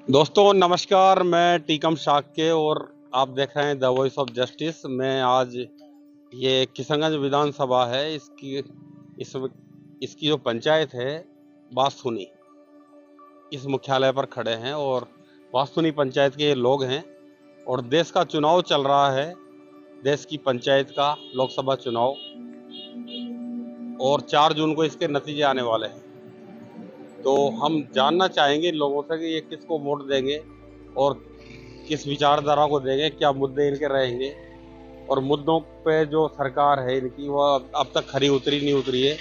दोस्तों नमस्कार, मैं टीकम शाक्य और आप देख रहे हैं द वॉइस ऑफ जस्टिस। मैं आज ये किशनगंज विधानसभा है, इसकी जो पंचायत है वास्तुनी, इस मुख्यालय पर खड़े हैं और वास्तुनी पंचायत के ये लोग हैं और देश का चुनाव चल रहा है, देश की पंचायत का लोकसभा चुनाव, और 4 जून को इसके नतीजे आने वाले हैं। तो हम जानना चाहेंगे लोगों से कि ये किसको वोट देंगे और किस विचारधारा को देंगे, क्या मुद्दे इनके रहेंगे और मुद्दों पे जो सरकार है इनकी वो अब तक खरी उतरी नहीं उतरी है,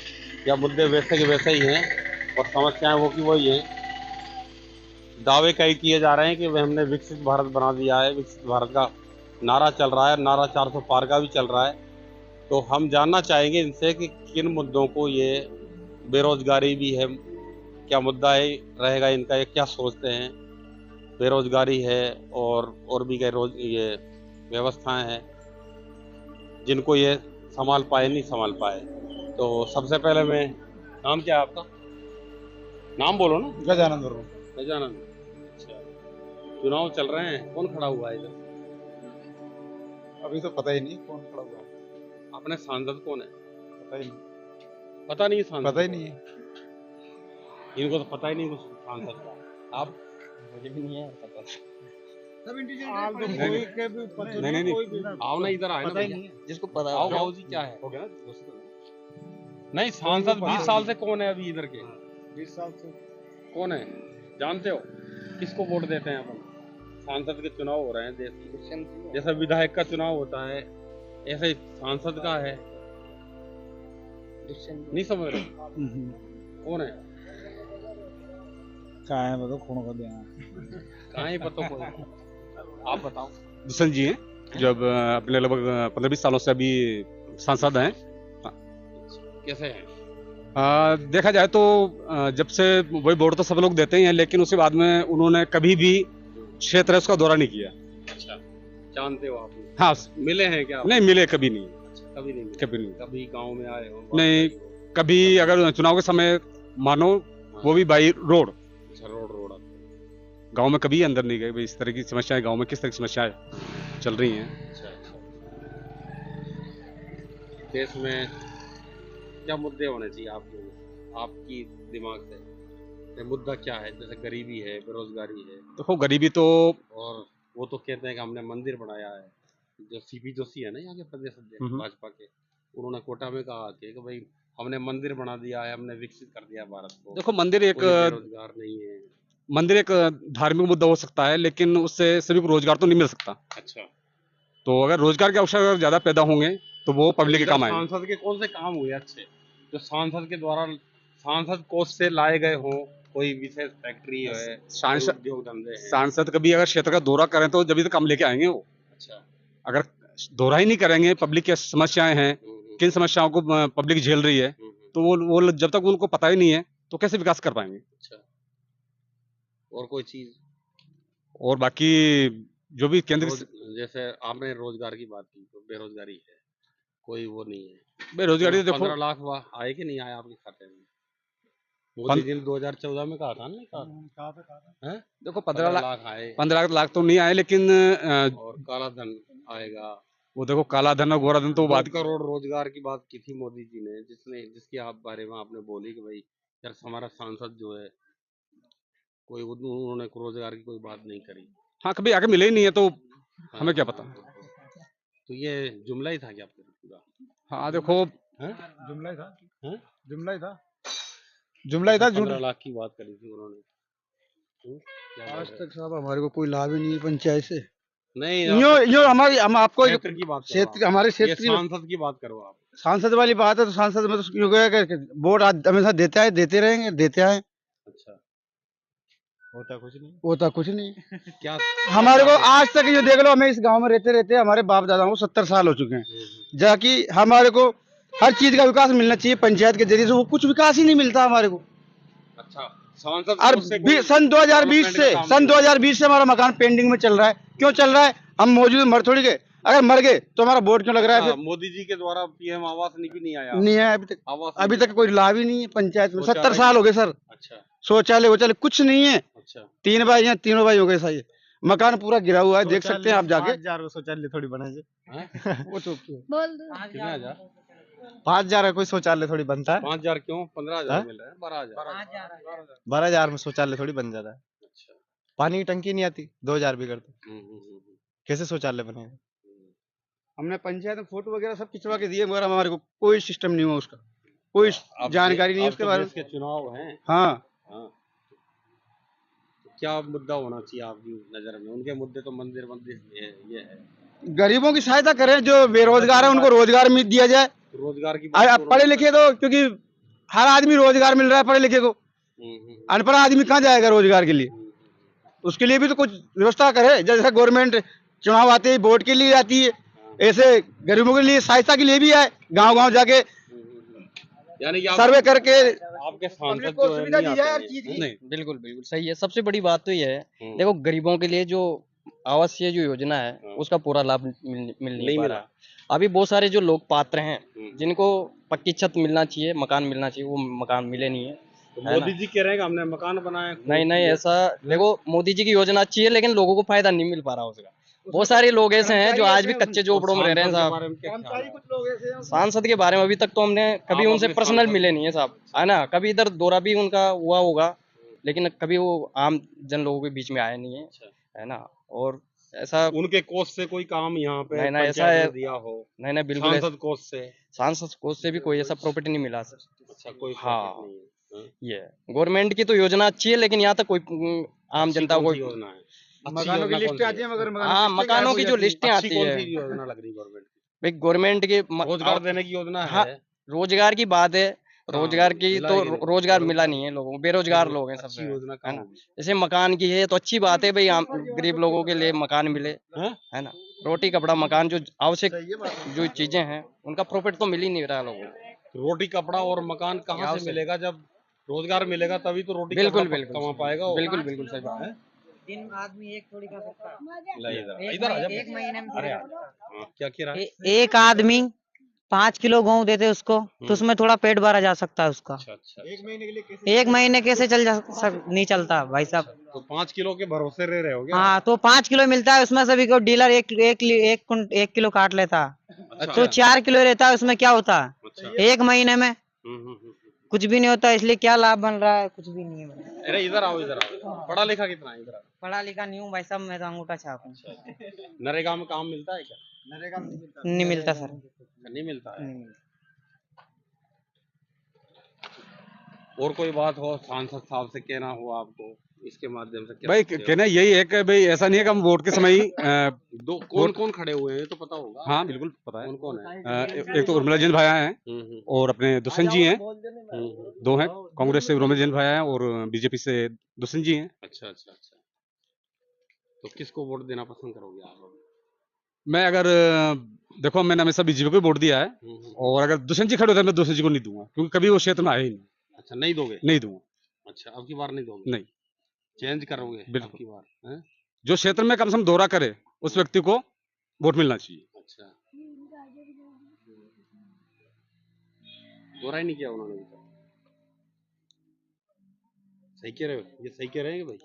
या मुद्दे वैसे के वैसे ही हैं और समस्याएं वो की वही हैं। दावे कई किए जा रहे हैं कि हमने विकसित भारत बना दिया है, विकसित भारत का नारा चल रहा है, नारा 400 पार का भी चल रहा है। तो हम जानना चाहेंगे इनसे कि किन मुद्दों को, ये बेरोजगारी भी है, क्या मुद्दा है रहेगा इनका, ये क्या सोचते हैं। बेरोजगारी है और भी कई ये व्यवस्थाएं हैं जिनको ये संभाल पाए नहीं संभाल पाए। तो सबसे पहले मैं, नाम क्या है आपका? नाम बोलो ना। गजानंद। गजानंद। अच्छा, चुनाव चल रहे हैं, कौन खड़ा हुआ है इधर? अभी तो पता ही नहीं कौन खड़ा हुआ है। अपने सांसद कौन है? पता ही नहीं। पता नहीं सांसद? पता ही नहीं है। इनको तो पता ही नहीं कुछ सांसद का। आप? मुझे भी नहीं है पता। नहीं, आओ ना, इधर आए ना भैया। जिसको पता आओ भाऊ जी, क्या है? नहीं, सांसद 20 साल से कौन है अभी इधर के? 20 साल से कौन है जानते हो? किसको वोट देते हैं अपन? सांसद के चुनाव हो रहे हैं देश में, जैसा विधायक का चुनाव होता है ऐसे ही सांसद का है। नहीं समझ रहे कौन है? कहाँ है बताओ, कौन कर दिया? कहाँ ही पता कोई? आप बताओ। दुष्यंत जी हैं, जो अब अपने लगभग 15-20 सालों से अभी सांसद हैं। कैसे हैं? देखा जाए तो जब से वही वोट तो सब लोग देते ही हैं, लेकिन उसके बाद में उन्होंने कभी भी क्षेत्र है उसका दौरा नहीं किया। अच्छा, जानते हो आप? हाँ, मिले हैं क्या? नहीं मिले, कभी नहीं। कभी नहीं मिले? कभी नहीं। कभी गांव में आए हो? नहीं, कभी अगर चुनाव के समय मानो वो भी बाई रोड। अच्छा, रोड गांव में कभी अंदर नहीं गए भाई, इस तरह की समस्याएं गांव में किस तरह की समस्याएं चल रही हैं। अच्छा। देश में क्या मुद्दे होने चाहिए आपकी दिमाग से? ये मुद्दा क्या है? जैसे गरीबी है, बेरोजगारी है। देखो, गरीबी तो, और वो तो कहते हैं कि हमने मंदिर बनाया है। जो सीपी जोशी है ना यहाँ के प्रदेश अध्यक्ष भाजपा के, उन्होंने कोटा में कहा कि भाई हमने मंदिर बना दिया है, हमने विकसित कर दिया भारत को। देखो, मंदिर एक बेरोजगार नहीं है। मंदिर एक धार्मिक मुद्दा हो सकता है, लेकिन उससे सभी को रोजगार तो नहीं मिल सकता। अच्छा, तो अगर रोजगार के अवसर अगर ज्यादा पैदा होंगे तो वो पब्लिक के काम आएंगे। सांसद के कौन से काम हुए अच्छे, जो सांसद के द्वारा सांसद कोष से लाए गए हो? कोई विशेष फैक्ट्री है, सांसद उद्योग धंधे हैं? सांसद कभी अगर क्षेत्र का दौरा करें तो जब भी तो काम लेके आएंगे वो। अच्छा। अगर दौरा ही नहीं करेंगे, पब्लिक की समस्याएं हैं, किन समस्याओं को पब्लिक झेल रही है, तो वो जब तक उनको पता ही नहीं है तो कैसे विकास कर पाएंगे। अच्छा, और कोई चीज? और बाकी जो भी केंद्र जैसे आपने रोजगार की बात की, तो बेरोजगारी है, कोई वो नहीं है। बेरोजगारी, देखो 15 लाख आए कि नहीं आए आपके खाते में? मोदी जी ने 2014 में कहा था ना? कहा है? देखो 15 लाख आए। 15 लाख तो नहीं आए, लेकिन और काला धन आएगा। वो देखो, काला धन और गोरा धन तो बात 2 करोड़ रोजगार की बात की थी मोदी जी ने, जिसके आप बारे में आपने बोली कि भाई यार हमारा सांसद जो है कोई, उन्होंने रोजगार की कोई बात नहीं करी। हाँ, कभी आगे मिले ही नहीं है तो हमें क्या पता। तो ये जुमला ही था क्या आपका पूरा? हाँ देखो, जुमला ही था। हैं? जुमला ही था। जुमला ही था। 15 लाख की बात करी थी उन्होंने। आज तक साहब हमारे को कोई लाभ ही नहीं है पंचायत से। नहीं, यो हमारी, हम आपको क्षेत्र की बात, क्षेत्र, हमारे क्षेत्र की सांसद की बात करो आप। सांसद वाली बात है तो सांसद में तो यूं कहेगा कि वोट हमेशा देता है, देते रहेंगे, देते आए। अच्छा, होता कुछ नहीं। क्या हमारे को आज तक ये देख लो, हमें इस गांव में रहते रहते हमारे बाप दादाओं को 70 साल हो चुके हैं, जाकि हमारे को हर चीज का विकास मिलना चाहिए पंचायत के जरिए से, वो कुछ विकास ही नहीं मिलता हमारे को। अच्छा, सांसद और सन 2020 से हमारा मकान पेंडिंग में चल रहा है। क्यों चल रहा है? हम मौजूद मर थोड़ी गए, अगर मर गए तो हमारा वोट क्यों लग रहा है? मोदी जी के द्वारा पीएम आवास नहीं आया? नहीं है अभी तक। अभी तक कोई लाभ ही नहीं है पंचायत में। 70 साल हो गए सर। अच्छा, शौचालय वोचालय कुछ नहीं है। अच्छा 3 भाई हैं, तीनों भाई हो गए सही। मकान पूरा गिरा हुआ है, देख सकते हैं आप जाके। 5000 शौचालय थोड़ी बना है। हैं? वो तो कितने हजार? 5000 कोई शौचालय थोड़ी बनता है। 5,000 क्यों? 15,000 हाँ? मिल रहा है। 12,000। 12,000 में शौचालय थोड़ी बन जाता है। अच्छा। पानी की टंकी नहीं आती, 2000 बिगड़ तो हम्म। कैसे शौचालय बनेगा? हमने पंचायत में फोटो वगैरह सब खिंचवा के दिए, मगर हमारे को कोई सिस्टम नहीं हुआ उसका, कोई अब जानकारी नहीं है अब उसके तो बारे देश में। के चुनाव हैं। हाँ, हाँ। तो क्या मुद्दा होना चाहिए आपकी नजर में? उनके मुद्दे तो मंदिर मंदिर ये है। गरीबों की सहायता करें, जो बेरोजगार है उनको रोजगार मिल दिया जाए। रोजगार की बात अब पढ़े लिखे तो, क्योंकि हर आदमी रोजगार मिल रहा है पढ़े लिखे को, अनपढ़ आदमी कहाँ जाएगा रोजगार के लिए? उसके लिए भी तो कुछ व्यवस्था करे। जैसे गवर्नमेंट चुनाव आते ही वोट के लिए आती है, ऐसे गरीबों के लिए सहायता के लिए भी आए, गांव गांव जाके यानी कि सर्वे करके आपके सांसद को जो है सुविधा नहीं दी जाए हर आते चीज हैं। की। नहीं, बिल्कुल बिल्कुल सही है। सबसे बड़ी बात तो ये है, हम्म। देखो गरीबों के लिए जो आवासीय जो योजना है हाँ। उसका पूरा लाभ मिल नहीं नहीं पा मिला। रहा। अभी बहुत सारे जो लोग पात्र हैं हम्म। जिनको पक्की छत मिलना चाहिए, मकान मिलना चाहिए, वो मकान मिले नहीं है। तो है मोदी ना? जी कह रहे हैं कि हमने मकान बनाए खूब नहीं नहीं, किए। ऐसा देखो, मोदी जी की योजना अच्छी है लेकिन लोगों को फायदा नहीं मिल पा रहा उसका। बहुत सारे लोग ऐसे हैं जो आज भी कच्चे झोपड़ों में रह रहे हैं सांसद के साहब। बारे में क्या ख्याल कर्मचारी है? कुछ लोग ऐसे हैं, सांसद के बारे में अभी तक तो हमने कभी आप उनसे अपने पर्सनल सांसद- मिले नहीं है साहब, है ना? कभी इधर दौरा भी उनका हुआ होगा लेकिन कभी वो आम जन लोगों के बीच में आया नहीं है। अच्छा। है ना? और ऐसा उनके कोष से कोई काम यहाँ पे नहीं, नहीं, ऐसा पंचायत है। ने दिया हो? नहीं बिल्कुल ऐसा- सांसद कोष से? सांसद कोष से भी कोई ऐसा प्रॉफिट नहीं मिला सर। अच्छा, कोई हाँ। profit नहीं है। हाँ? ये गवर्नमेंट की तो योजना अच्छी है लेकिन यहाँ तक कोई आम अच्छी जनता कौन को सी योजना है? अच्छी मकानों की योजना कौन लिस्टें सी आती है, है? मगर हाँ, मकानों की जो लिस्टें अच्छी आती कौन है सी योजना लग रही गवर्नमेंट की? भाई, गवर्नमेंट की रोजगार देने की योजना हाँ, है। रोजगार की बात है। रोजगार की मिला तो ही नहीं। रोजगार मिला नहीं है लोगों को, बेरोजगार लोग हैं अच्छी सबसे। योजना है कहाँ ना? होगी? जैसे मकान की है तो अच्छी बात है भाई, आम गरीब लोगों के लिए मकान मिले। हैं? है ना? रोटी कपड़ा मकान जो आवश्यक जो चीजें हैं उनका प्रॉफिट तो मिल ही नहीं रहा लोगों को। रोटी कपड़ा और मकान कहाँ से मिलेगा? जब रोजगार मिलेगा तभी तो रोटी बिल्कुल कपड़ा बिल्कुल कमा पाएगा वो। बिल्कुल बिल्कुल सही बात है। दिन आदमी एक थोड़ी कर सकता है। ले इधर आ जा। एक महीने में अरे थोड़ी कर सकता हाँ, क्या कह रहा है? एक आदमी 5 किलो गेहूं देते उसको तो उसमें थोड़ा पेट भरा जा सकता है उसका। अच्छा अच्छा। एक महीने के लिए कैसे? एक महीने कैसे नहीं चलता भाई साहब। तो 5 किलो के भरोसे रह रहे हो क्या? हाँ, तो 5 किलो मिलता है उसमें से भी को डीलर एक किलो काट लेता है अच्छा। तो 4 किलो रहता है, उसमें क्या होता है? अच्छा। एक महीने में हम्म। कुछ भी नहीं होता, इसलिए क्या लाभ बन रहा है? कुछ भी नहीं है। अरे इधर आओ इधर आओ। पढ़ा लिखा कितना है? इधर आओ। पढ़ा लिखा नहीं हूँ भाई साहब, मैं तो अंगूठा छाप हूँ। नरेगा में काम मिलता है क्या? नरेगा में नहीं मिलता। नहीं मिलता सर। नहीं मिलता है। नहीं मिलता। और कोई बात हो सांसद साहब से कहना हो आपको इसके माध्यम से क्या भाई सकते हो? कहना यही है कि भाई ऐसा नहीं है कि हम वोट के समय ही दो कौन कौन खड़े हुए हैं ये तो पता होगा। हाँ बिल्कुल पता है। कौन कौन है? एक तो उर्मिला जैन भाया हैं हम्म। और अपने दुष्यंत जी हैं, हम्म। दो हैं। कांग्रेस से उर्मिला जैन भाया हैं और बीजेपी से दुष्यंत जी हैं। अच्छा अच्छा अच्छा। तो किसको वोट देना पसंद करोगे आप? मैं अगर देखो मैंने हमेशा बीजेपी को वोट दिया है और अगर दुष्यंत जी खड़े होते हैं मैं दुष्यंत जी को नहीं दूंगा क्योंकि कभी वो क्षेत्र में आए ही नहीं। अच्छा, नहीं दोगे? नहीं दूंगा। अच्छा, अब की बार नहीं दोगे? नहीं, चेंज करोगे अब बिल्कुल। की बार? हैं? जो क्षेत्र में कम से कम दौरा करे उस व्यक्ति को वोट मिलना चाहिए। अच्छा, दोहरा ही नहीं किया उन्होंने अभी तक। सही कह रहे हो? ये सही कह रहे हैं कि भाई?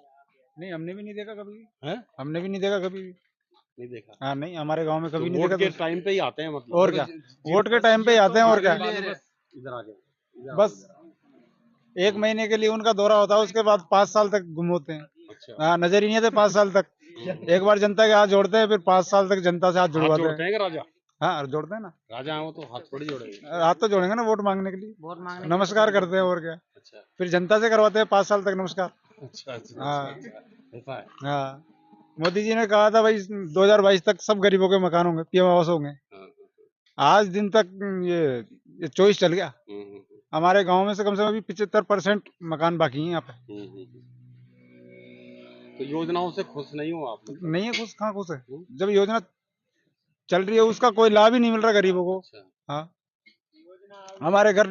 नहीं, हमने भी नहीं देखा कभी। हैं? हमने भी नहीं देखा कभी। नहीं देखा। हाँ, नहीं, हमारे गांव में तो कभी नहीं वोट देखा। के टाइम पे ही आते हैं मतलब? और क्या, वोट के टाइम पे ही आते हैं और क्या। इधर आ जाओ। इधर आओ, बस इधर आओ। 1 महीने के लिए उनका दौरा होता है, उसके बाद 5 साल तक गुम होते हैं। अच्छा। हाँ, नजर ही नहीं आते 5 साल तक। एक बार जनता के हाथ जोड़ते हैं, फिर 5 साल तक जनता से हाथ हाथ जुड़वाते जोड़ते हैं। हैं कि राजा? हाँ, जोड़ते हैं ना। राजा है वो तो हाथ थोड़ी जोड़ेंगे। हाथ तो जोड़ेंगे ना वोट मांगने के लिए। वोट मांगने नमस्कार करते हैं और क्या। अच्छा फिर जनता से करवाते हैं 5 साल तक नमस्कार। अच्छा अच्छा। हाँ। अच्छा, ऐसा है। हाँ, मोदी जी ने कहा था भाई 2022 तक सब गरीबों के मकान होंगे, पीएम आवास होंगे। हाँ, आज दिन तक ये 24 चल गया। हमारे गांव में से कम अभी 75% मकान बाकी हैं यहाँ पे। तो योजनाओं से खुश नहीं हो आप? नहीं है खुश, कहाँ खुश है? जब योजना चल रही है उसका कोई लाभ ही नहीं मिल रहा गरीबों को। अच्छा। हाँ, हमारे घर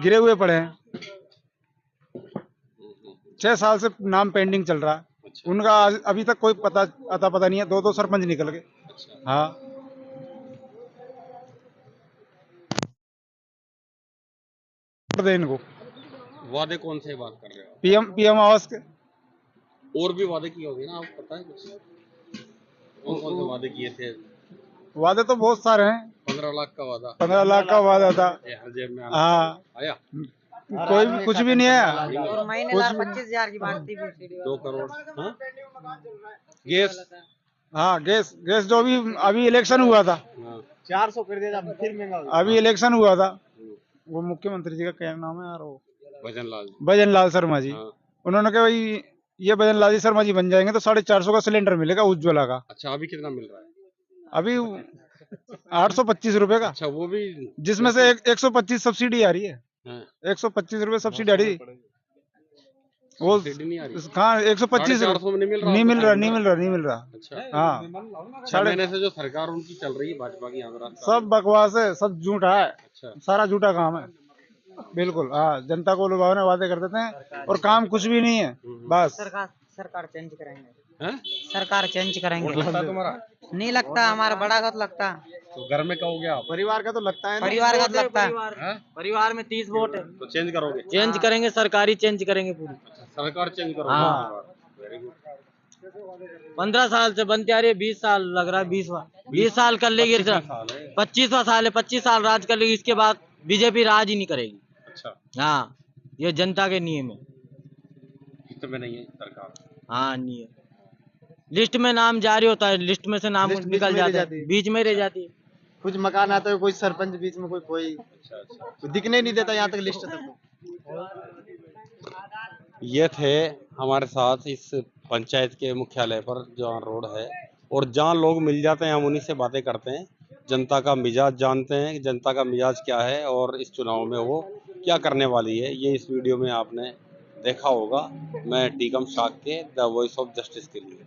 गिरे हुए पड़े हैं। 6 साल से नाम पेंडिंग चल रहा है। अच्छा। उनका अभी तक कोई पता नहीं है। 2 सरपंच निकल गए। अच्छा। हाँ, वोट दे इनको। वादे कौन से बात कर रहे हो? पीएम आवास के। और भी वादे किए होंगे ना, आपको पता है कुछ? कौन कौन से वादे किए थे? वादे तो बहुत सारे हैं। 15 लाख का वादा 15 लाख का वादा था। ये हर जेब में आना हाँ, आया। कोई भी कुछ भी नहीं है। और महीने कुछ 25,000 की बांटती भी 2 करोड़। हाँ? गैस। हाँ, गैस गैस जो अभी इलेक्शन हुआ था, हाँ। 400 कर दिया था, फिर महंगा हो गया। अभी इलेक्शन हुआ था, वो मुख्यमंत्री जी का क्या नाम है यार, वो भजन लाल शर्मा जी। हाँ। उन्होंने कहा भाई ये भजन लाल शर्मा जी बन जाएंगे तो 450 का सिलेंडर मिलेगा उज्ज्वला का। अच्छा, अभी कितना मिल रहा है? अभी 825 रुपए का, अच्छा, वो भी जिसमें से 125 सब्सिडी आ रही है। हाँ। 125 रुपए सब्सिडी आ रही है। वो सब्सिडी नहीं आ रही। कहाँ 125 450 में नहीं मिल रहा? नहीं मिल रहा, नहीं मिल रहा, नहीं मिल रहा। अच्छा। हाँ, 6 महीने से जो सरकार उनकी चल रही है भाजपा की, यहाँ सब बकवास है, सब झूठा है। अच्छा। सारा झूठा काम है, बिल्कुल। हाँ, जनता को लुभावने वादे कर देते हैं और काम कुछ भी नहीं है। बस सरकार चेंज करेंगे। हैं? सरकार चेंज करेंगे। लगता है तुम्हारा? नहीं लगता, हमारा बड़ा का तो लगता। तो घर में कहोगे आप? परिवार का तो लगता है ना। परिवार का तो लगता है। हैं? परिवार में 30 वोट है। तो चेंज करोगे? चेंज करेंगे, सरकारी चेंज करेंगे पूरी। सरकार चेंज करोगे? हाँ। Very good. 15 साल से बनती आ रही है, 20 साल लग रहा है, 20 साल कर लेगी। 25वां साल है, 25 साल राज कर लेगी, इसके बाद बीजेपी राज ही नहीं करेगी। अच्छा, हाँ, ये जनता के नियम है। हित में नहीं है सरकार। हाँ, नहीं है। लिस्ट में नाम जारी होता है, लिस्ट में से नाम लिस्ट बीच निकल में रह जाता जाती है, है। बीच में रह जाती है। कुछ मकान आता है, कोई सरपंच बीच में, कोई अच्छा अच्छा। कोई दिखने नहीं देता यहाँ तक लिस्ट तक। ये थे हमारे साथ इस पंचायत के मुख्यालय पर, जहाँ रोड है, और जहाँ लोग मिल जाते हैं हम उन्हीं से बातें करते हैं, जनता का मिजाज जानते हैं कि जनता का मिजाज क्या है और इस चुनाव में वो क्या करने वाली है। ये इस वीडियो में आपने देखा होगा। मैं टीकम शाख के द वॉइस ऑफ जस्टिस के लिए।